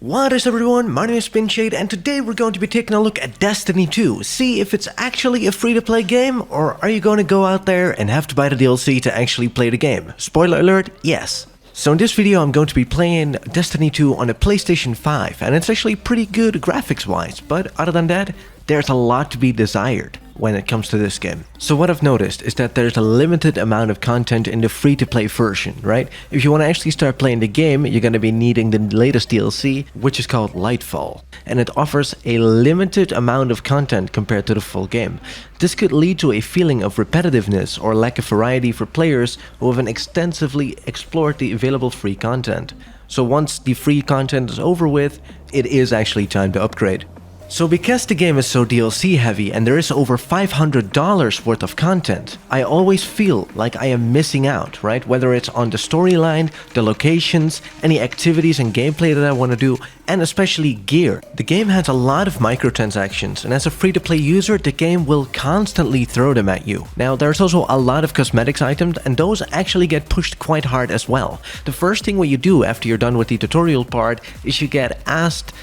What is everyone, my name is Bungie and today we're going to be taking a look at Destiny 2, see if it's actually a free-to-play game or are you going to go out there and have to buy the DLC to actually play the game. Spoiler alert, yes. So in this video I'm going to be playing Destiny 2 on a PlayStation 5 and it's actually pretty good graphics wise, but other than that, there's a lot to be desired when it comes to this game. So what I've noticed is that there's a limited amount of content in the free-to-play version, right? If you want to actually start playing the game, you're going to be needing the latest DLC, which is called Lightfall. And it offers a limited amount of content compared to the full game. This could lead to a feeling of repetitiveness or lack of variety for players who haven't extensively explored the available free content. So once the free content is over with, it is actually time to upgrade. So because the game is so DLC heavy and there is over $500 worth of content, I always feel like I am missing out, right? Whether it's on the storyline, the locations, any activities and gameplay that I want to do, and especially gear. The game has a lot of microtransactions and as a free-to-play user, the game will constantly throw them at you. Now there's also a lot of cosmetics items and those actually get pushed quite hard as well. The first thing what you do after you're done with the tutorial part is you get asked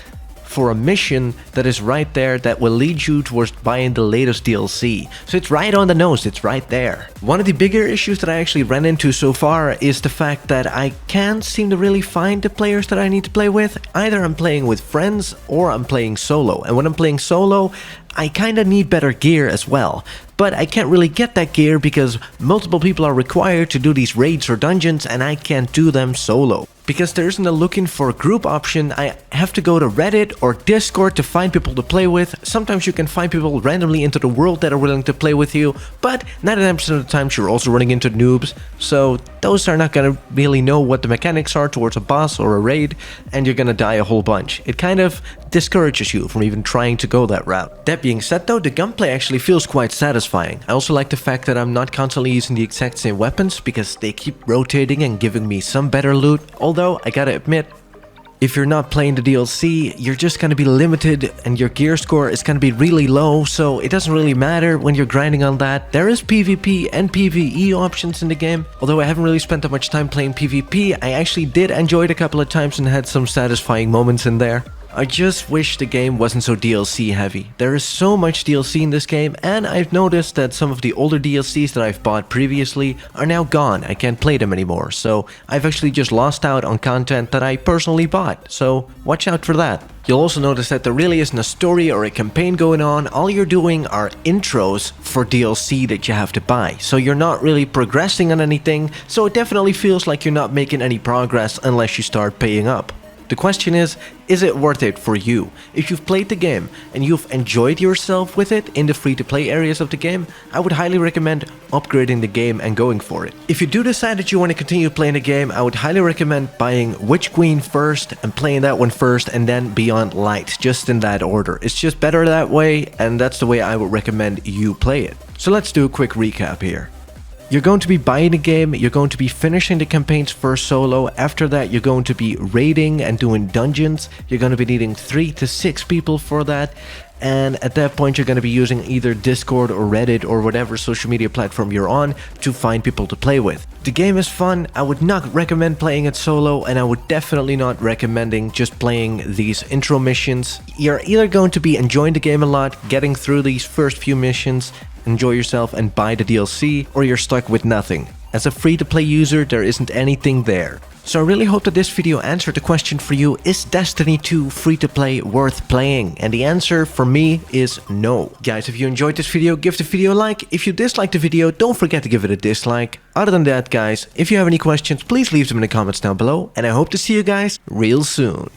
for a mission that is right there that will lead you towards buying the latest DLC. So it's right on the nose, it's right there. One of the bigger issues that I actually ran into so far is the fact that I can't seem to really find the players that I need to play with. Either I'm playing with friends or I'm playing solo. And when I'm playing solo, I kinda need better gear as well. But I can't really get that gear because multiple people are required to do these raids or dungeons and I can't do them solo. Because there isn't a looking for a group option, I have to go to Reddit or Discord to find people to play with. Sometimes you can find people randomly into the world that are willing to play with you, but 99% of the times you're also running into noobs, so those are not gonna really know what the mechanics are towards a boss or a raid, and you're gonna die a whole bunch. It kind of discourages you from even trying to go that route. That being said though, the gunplay actually feels quite satisfying. I also like the fact that I'm not constantly using the exact same weapons because they keep rotating and giving me some better loot. Although, I gotta admit, if you're not playing the DLC, you're just gonna be limited and your gear score is gonna be really low, so it doesn't really matter when you're grinding on that. There is PvP and PvE options in the game. Although I haven't really spent that much time playing PvP, I actually did enjoy it a couple of times and had some satisfying moments in there. I just wish the game wasn't so DLC heavy. There is so much DLC in this game and I've noticed that some of the older DLCs that I've bought previously are now gone. I can't play them anymore, so I've actually just lost out on content that I personally bought, so watch out for that. You'll also notice that there really isn't a story or a campaign going on. All you're doing are intros for DLC that you have to buy. So you're not really progressing on anything, so it definitely feels like you're not making any progress unless you start paying up. The question is it worth it for you? If you've played the game and you've enjoyed yourself with it in the free-to-play areas of the game, I would highly recommend upgrading the game and going for it. If you do decide that you want to continue playing the game, I would highly recommend buying Witch Queen first and playing that one first and then Beyond Light, just in that order. It's just better that way and that's the way I would recommend you play it. So let's do a quick recap here. You're going to be buying the game, you're going to be finishing the campaigns first solo, after that you're going to be raiding and doing dungeons, you're going to be needing 3 to 6 people for that, and at that point you're going to be using either Discord or Reddit or whatever social media platform you're on to find people to play with. The game is fun, I would not recommend playing it solo and I would definitely not recommending just playing these intro missions. You're either going to be enjoying the game a lot, getting through these first few missions, enjoy yourself and buy the DLC, or you're stuck with nothing. As a free-to-play user, there isn't anything there. So I really hope that this video answered the question for you, is Destiny 2 free-to-play worth playing? And the answer for me is no. Guys, if you enjoyed this video, give the video a like. If you disliked the video, don't forget to give it a dislike. Other than that, guys, if you have any questions, please leave them in the comments down below. And I hope to see you guys real soon.